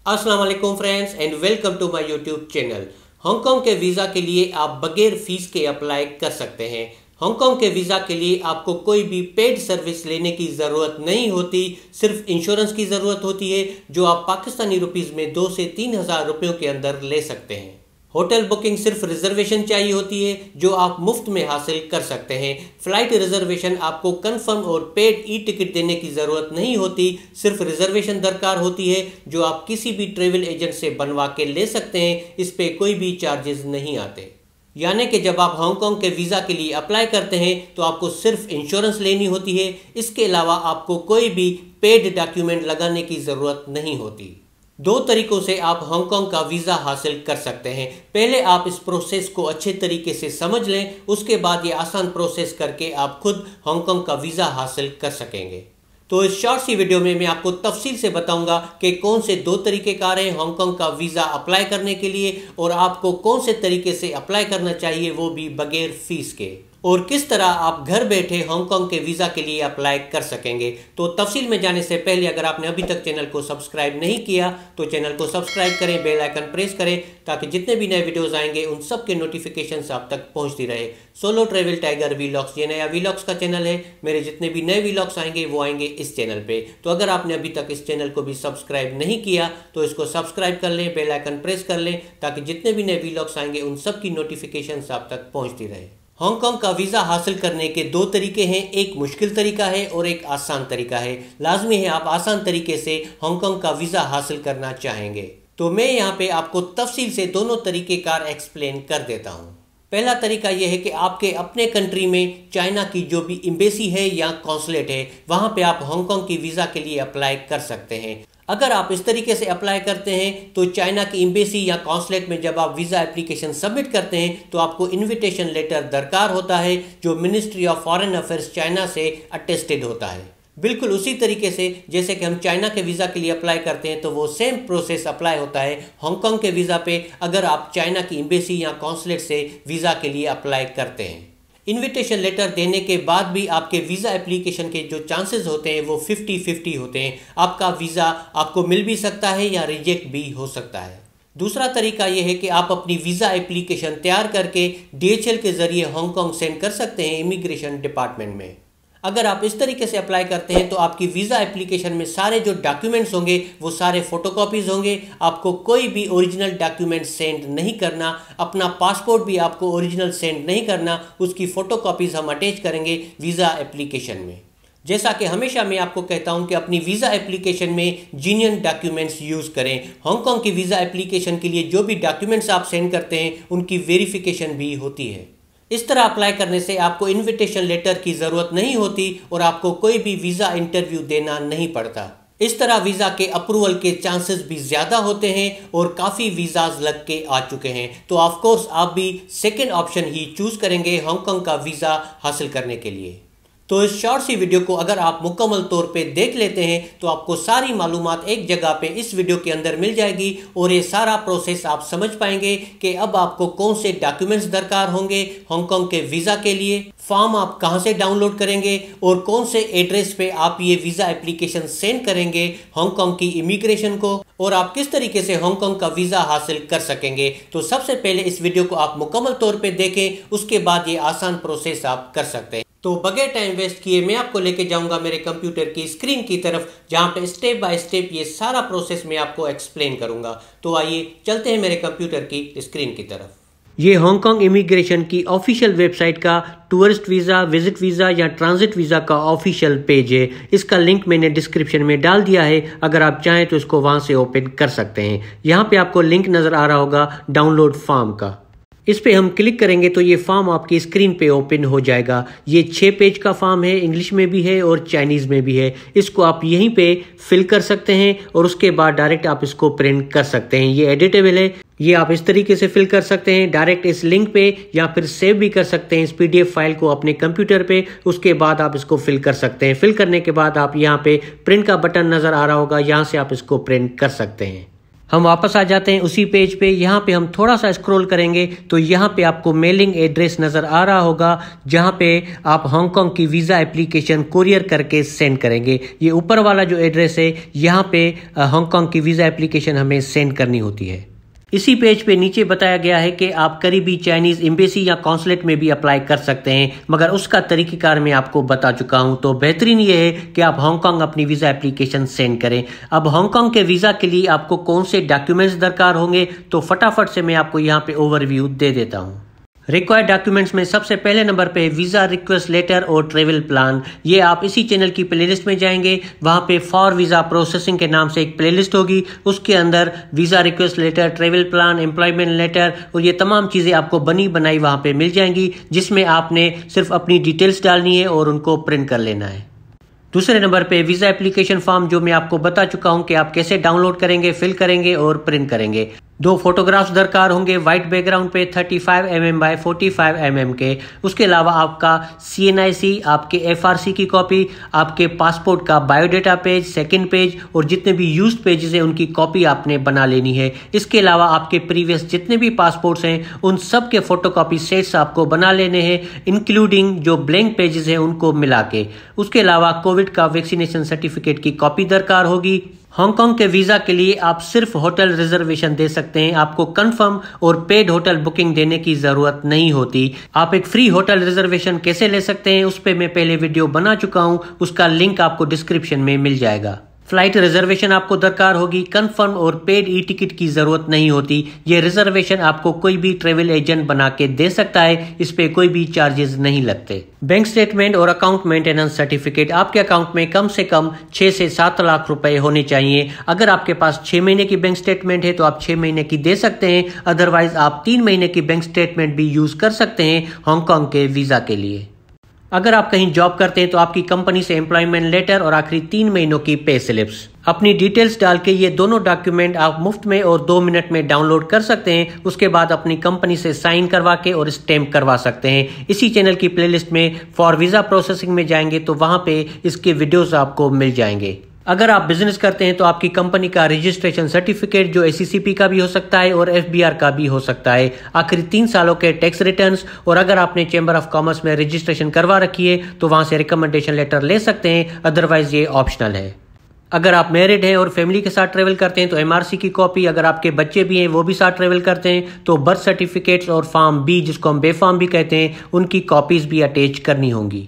अस्सलाम वालेकुम friends and welcome to my YouTube channel. Hong Kong के वीज़ा के लिए आप बगैर फीस के अप्लाई कर सकते हैं। हांगकांग के वीज़ा के लिए आपको कोई भी पेड सर्विस लेने की ज़रूरत नहीं होती, सिर्फ इंश्योरेंस की ज़रूरत होती है जो आप पाकिस्तानी रुपीज़ में 2 से 3 हज़ार रुपयों के अंदर ले सकते हैं। होटल बुकिंग सिर्फ रिजर्वेशन चाहिए होती है जो आप मुफ्त में हासिल कर सकते हैं। फ्लाइट रिजर्वेशन आपको कंफर्म और पेड ई टिकट देने की ज़रूरत नहीं होती, सिर्फ रिजर्वेशन दरकार होती है जो आप किसी भी ट्रेवल एजेंट से बनवा के ले सकते हैं। इस पे कोई भी चार्जेस नहीं आते। यानी कि जब आप हांगकांग के वीज़ा के लिए अप्लाई करते हैं तो आपको सिर्फ इंश्योरेंस लेनी होती है, इसके अलावा आपको कोई भी पेड डॉक्यूमेंट लगाने की ज़रूरत नहीं होती। 2 तरीकों से आप हांगकांग का वीज़ा हासिल कर सकते हैं। पहले आप इस प्रोसेस को अच्छे तरीके से समझ लें, उसके बाद ये आसान प्रोसेस करके आप खुद हांगकांग का वीज़ा हासिल कर सकेंगे। तो इस शॉर्ट सी वीडियो में मैं आपको तफसील से बताऊंगा कि कौन से 2 तरीक़ेकार हैं हांगकांग का वीज़ा अप्लाई करने के लिए और आपको कौन से तरीके से अप्लाई करना चाहिए, वो भी बगैर फीस के, और किस तरह आप घर बैठे हांगकांग के वीज़ा के लिए अप्लाई कर सकेंगे। तो तफसील में जाने से पहले अगर आपने अभी तक चैनल को सब्सक्राइब नहीं किया तो चैनल को सब्सक्राइब करें, बेल आइकन प्रेस करें ताकि जितने भी नए वीडियोस आएंगे उन सब के नोटिफिकेशंस आप तक पहुंचती रहे। सोलो ट्रैवल टाइगर वीलॉग्स ये नया वीलॉग्स का चैनल है। मेरे जितने भी नए वीलॉग्स आएंगे वो आएंगे इस चैनल पे। तो अगर आपने अभी तक इस चैनल को भी सब्सक्राइब नहीं किया तो इसको सब्सक्राइब कर लें, बेल आइकन प्रेस कर लें ताकि जितने भी नए वीलॉग्स आएंगे उन सब की नोटिफिकेशंस आप तक पहुँचती रहे। हांगकांग का वीज़ा हासिल करने के 2 तरीके हैं, एक मुश्किल तरीका है और एक आसान तरीका है। लाजमी है आप आसान तरीके से हांगकांग का वीज़ा हासिल करना चाहेंगे। तो मैं यहाँ पे आपको तफसील से दोनों तरीक़ेकार एक्सप्लेन कर देता हूँ। पहला तरीका यह है कि आपके अपने कंट्री में चाइना की जो भी एम्बेसी है या कॉन्सुलेट है वहाँ पे आप हांगकांग की वीज़ा के लिए अप्लाई कर सकते हैं। अगर आप इस तरीके से अप्लाई करते हैं तो चाइना की एम्बेसी या कॉन्सुलेट में जब आप वीज़ा एप्लीकेशन सबमिट करते हैं तो आपको इनविटेशन लेटर दरकार होता है जो ministry of foreign affairs China से अटेस्टेड होता है। बिल्कुल उसी तरीके से जैसे कि हम चाइना के वीज़ा के लिए अप्लाई करते हैं तो वो सेम प्रोसेस अप्लाई होता है हांगकांग के वीज़ा पे अगर आप चाइना की एम्बेसी या कॉन्सुलेट से वीज़ा के लिए अप्लाई करते हैं। इनविटेशन लेटर देने के बाद भी आपके वीज़ा एप्लीकेशन के जो चांसेस होते हैं वो 50-50 होते हैं। आपका वीज़ा आपको मिल भी सकता है या रिजेक्ट भी हो सकता है। दूसरा तरीका यह है कि आप अपनी वीज़ा एप्लीकेशन तैयार करके DHL के ज़रिए हांगकांग सेंड कर सकते हैं इमिग्रेशन डिपार्टमेंट में। अगर आप इस तरीके से अप्लाई करते हैं तो आपकी वीज़ा एप्लीकेशन में सारे जो डॉक्यूमेंट्स होंगे वो सारे फ़ोटोकॉपीज़ होंगे। आपको कोई भी ओरिजिनल डॉक्यूमेंट सेंड नहीं करना, अपना पासपोर्ट भी आपको ओरिजिनल सेंड नहीं करना, उसकी फ़ोटोकॉपीज़ हम अटैच करेंगे वीज़ा एप्लीकेशन में। जैसा कि हमेशा मैं आपको कहता हूं कि अपनी वीज़ा एप्लीकेशन में जेन्युइन डॉक्यूमेंट्स यूज़ करें। हांगकांग की वीज़ा एप्लीकेशन के लिए जो भी डॉक्यूमेंट्स आप सेंड करते हैं उनकी वेरिफिकेशन भी होती है। इस तरह अप्लाई करने से आपको इनविटेशन लेटर की ज़रूरत नहीं होती और आपको कोई भी वीज़ा इंटरव्यू देना नहीं पड़ता। इस तरह वीज़ा के अप्रूवल के चांसेस भी ज़्यादा होते हैं और काफ़ी वीज़ाज लग के आ चुके हैं। तो ऑफ कोर्स आप भी सेकंड ऑप्शन ही चूज़ करेंगे हांगकांग का वीज़ा हासिल करने के लिए। तो इस शॉर्ट सी वीडियो को अगर आप मुकम्मल तौर पे देख लेते हैं तो आपको सारी मालूमात एक जगह पे इस वीडियो के अंदर मिल जाएगी और ये सारा प्रोसेस आप समझ पाएंगे कि अब आपको कौन से डॉक्यूमेंट्स दरकार होंगे हांगकांग के वीज़ा के लिए, फॉर्म आप कहां से डाउनलोड करेंगे और कौन से एड्रेस पे आप ये वीज़ा एप्लीकेशन सेंड करेंगे हांगकांग की इमिग्रेशन को, और आप किस तरीके से हांगकांग का वीज़ा हासिल कर सकेंगे। तो सबसे पहले इस वीडियो को आप मुकम्मल तौर पे देखें, उसके बाद ये आसान प्रोसेस आप कर सकते हैं। तो बगैर टाइम वेस्ट किए मैं आपको लेके जाऊंगा मेरे कंप्यूटर की स्क्रीन की तरफ जहां पे स्टेप बाय स्टेप ये सारा प्रोसेस मैं आपको एक्सप्लेन करूंगा। तो आइए चलते हैं मेरे कंप्यूटर की स्क्रीन की तरफ। ये हांगकांग इमिग्रेशन की ऑफिशियल वेबसाइट का टूरिस्ट वीज़ा, विजिट वीज़ा या ट्रांजिट वीज़ा का ऑफिशियल पेज है। इसका लिंक मैंने डिस्क्रिप्शन में डाल दिया है, अगर आप चाहें तो इसको वहां से ओपन कर सकते हैं। यहाँ पे आपको लिंक नज़र आ रहा होगा डाउनलोड फॉर्म का, इस पे हम क्लिक करेंगे तो ये फॉर्म आपकी स्क्रीन पे ओपन हो जाएगा। ये 6 पेज का फॉर्म है, इंग्लिश में भी है और चाइनीज़ में भी है। इसको आप यहीं पे फिल कर सकते हैं और उसके बाद डायरेक्ट आप इसको प्रिंट कर सकते हैं। ये एडिटेबल है, ये आप इस तरीके से फिल कर सकते हैं डायरेक्ट इस लिंक पे या फिर सेव भी कर सकते हैं इस PDF फाइल को अपने कंप्यूटर पे। उसके बाद आप इसको फिल कर सकते हैं। फिल करने के बाद आप यहाँ पे प्रिंट का बटन नज़र आ रहा होगा, यहाँ से आप इसको प्रिंट कर सकते हैं। हम वापस आ जाते हैं उसी पेज पे। यहाँ पे हम थोड़ा सा स्क्रॉल करेंगे तो यहाँ पे आपको मेलिंग एड्रेस नज़र आ रहा होगा, जहाँ पे आप हांगकांग की वीज़ा एप्लीकेशन कोरियर करके सेंड करेंगे। ये ऊपर वाला जो एड्रेस है, यहाँ पे हांगकांग की वीज़ा एप्लीकेशन हमें सेंड करनी होती है। इसी पेज पे नीचे बताया गया है कि आप करीबी चाइनीज़ एम्बेसी या कॉन्सुलेट में भी अप्लाई कर सकते हैं, मगर उसका तरीक़ेकार मैं आपको बता चुका हूं। तो बेहतरीन ये है कि आप हांगकांग अपनी वीज़ा एप्लीकेशन सेंड करें। अब हांगकांग के वीज़ा के लिए आपको कौन से डॉक्यूमेंट्स दरकार होंगे, तो फटाफट से मैं आपको यहाँ पे ओवरव्यू दे देता हूँ। रिक्वायर्ड डॉक्यूमेंट्स में सबसे पहले नंबर पे वीज़ा रिक्वेस्ट लेटर और ट्रेवल प्लान। ये आप इसी चैनल की प्लेलिस्ट में जाएंगे, वहाँ पे फॉर वीज़ा प्रोसेसिंग के नाम से एक प्लेलिस्ट होगी, उसके अंदर visa request letter, travel plan, employment letter और ये तमाम चीज़ें आपको बनी बनाई वहाँ पे मिल जाएंगी, जिसमें आपने सिर्फ अपनी डिटेल्स डालनी है और उनको प्रिंट कर लेना है। दूसरे नंबर पे वीज़ा एप्लीकेशन फॉर्म, जो मैं आपको बता चुका हूँ कि आप कैसे डाउनलोड करेंगे, फिल करेंगे और प्रिंट करेंगे। 2 फोटोग्राफ्स दरकार होंगे वाइट बैकग्राउंड पे 35 mm बाय 45 mm के। उसके अलावा आपका CNIC, आपके FRC की कॉपी, आपके पासपोर्ट का बायोडाटा पेज, सेकंड पेज और जितने भी यूज्ड पेजेस हैं उनकी कॉपी आपने बना लेनी है। इसके अलावा आपके प्रीवियस जितने भी पासपोर्ट्स हैं उन सब के फोटोकॉपी सेट्स आपको बना लेने हैं, इंक्लूडिंग जो ब्लैंक पेजेस हैं उनको मिला के। उसके अलावा कोविड का वैक्सीनेशन सर्टिफिकेट की कॉपी दरकार होगी। हांगकांग के वीज़ा के लिए आप सिर्फ होटल रिजर्वेशन दे सकते हैं, आपको कंफर्म और पेड होटल बुकिंग देने की ज़रूरत नहीं होती। आप एक फ्री होटल रिजर्वेशन कैसे ले सकते हैं, उस पर मैं पहले वीडियो बना चुका हूं, उसका लिंक आपको डिस्क्रिप्शन में मिल जाएगा। फ्लाइट रिजर्वेशन आपको दरकार होगी, कंफर्म और पेड ई टिकट की जरूरत नहीं होती। ये रिजर्वेशन आपको कोई भी ट्रेवल एजेंट बना के दे सकता है, इस पे कोई भी चार्जेस नहीं लगते। बैंक स्टेटमेंट और अकाउंट मेंटेनेंस सर्टिफिकेट, आपके अकाउंट में कम से कम 6 से 7 लाख रुपए होने चाहिए। अगर आपके पास 6 महीने की बैंक स्टेटमेंट है तो आप 6 महीने की दे सकते हैं, अदरवाइज आप 3 महीने की बैंक स्टेटमेंट भी यूज कर सकते हैं हांगकांग के वीजा के लिए। अगर आप कहीं जॉब करते हैं तो आपकी कंपनी से एम्प्लॉयमेंट लेटर और आखिरी 3 महीनों की पे स्लिप्स, अपनी डिटेल्स डाल के ये दोनों डॉक्यूमेंट आप मुफ्त में और 2 मिनट में डाउनलोड कर सकते हैं। उसके बाद अपनी कंपनी से साइन करवा के और स्टैम्प करवा सकते हैं। इसी चैनल की प्लेलिस्ट में फॉर वीजा प्रोसेसिंग में जाएंगे तो वहां पे इसके वीडियोस आपको मिल जाएंगे। अगर आप बिजनेस करते हैं तो आपकी कंपनी का रजिस्ट्रेशन सर्टिफिकेट, जो ACCP का भी हो सकता है और FBR का भी हो सकता है, आखिरी 3 सालों के टैक्स रिटर्न्स, और अगर आपने चैम्बर ऑफ कॉमर्स में रजिस्ट्रेशन करवा रखी है तो वहां से रिकमेंडेशन लेटर ले सकते हैं, अदरवाइज ये ऑप्शनल है। अगर आप मैरिड हैं और फैमिली के साथ ट्रेवल करते हैं तो MRC की कॉपी, अगर आपके बच्चे भी हैं वो भी साथ ट्रेवल करते हैं तो बर्थ सर्टिफिकेट्स और फॉर्म B, जिसको हम बेफॉर्म भी कहते हैं, उनकी कॉपीज भी अटैच करनी होंगी।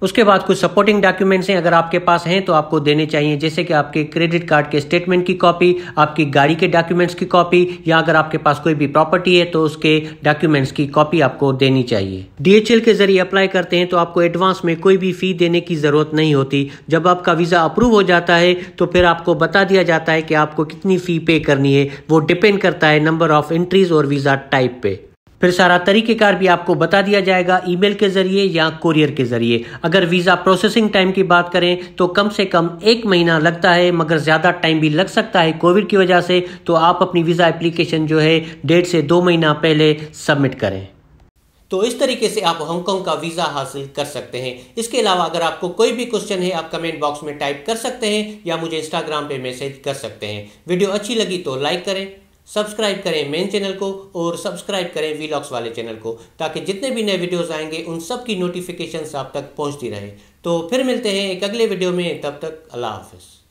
उसके बाद कुछ सपोर्टिंग डॉक्यूमेंट्स हैं, अगर आपके पास हैं तो आपको देने चाहिए, जैसे कि आपके क्रेडिट कार्ड के स्टेटमेंट की कॉपी, आपकी गाड़ी के डॉक्यूमेंट्स की कॉपी, या अगर आपके पास कोई भी प्रॉपर्टी है तो उसके डॉक्यूमेंट्स की कॉपी आपको देनी चाहिए। DHL के जरिए अप्लाई करते हैं तो आपको एडवांस में कोई भी फी देने की जरूरत नहीं होती। जब आपका वीजा अप्रूव हो जाता है तो फिर आपको बता दिया जाता है कि आपको कितनी फी पे करनी है। वो डिपेंड करता है नंबर ऑफ एंट्रीज और वीजा टाइप पे। फिर सारा तरीकेकार भी आपको बता दिया जाएगा ईमेल के जरिए या कोरियर के जरिए। अगर वीजा प्रोसेसिंग टाइम की बात करें तो कम से कम 1 महीना लगता है, मगर ज्यादा टाइम भी लग सकता है कोविड की वजह से। तो आप अपनी वीजा एप्लीकेशन जो है 1.5 से 2 महीना पहले सबमिट करें। तो इस तरीके से आप हांगकांग का वीज़ा हासिल कर सकते हैं। इसके अलावा अगर आपको कोई भी क्वेश्चन है आप कमेंट बॉक्स में टाइप कर सकते हैं या मुझे इंस्टाग्राम पे मैसेज कर सकते हैं। वीडियो अच्छी लगी तो लाइक करें, सब्सक्राइब करें मेन चैनल को और सब्सक्राइब करें वीलॉग्स वाले चैनल को, ताकि जितने भी नए वीडियोस आएंगे उन सब की नोटिफिकेशंस आप तक पहुंचती रहे। तो फिर मिलते हैं एक अगले वीडियो में, तब तक अल्लाह हाफिज़।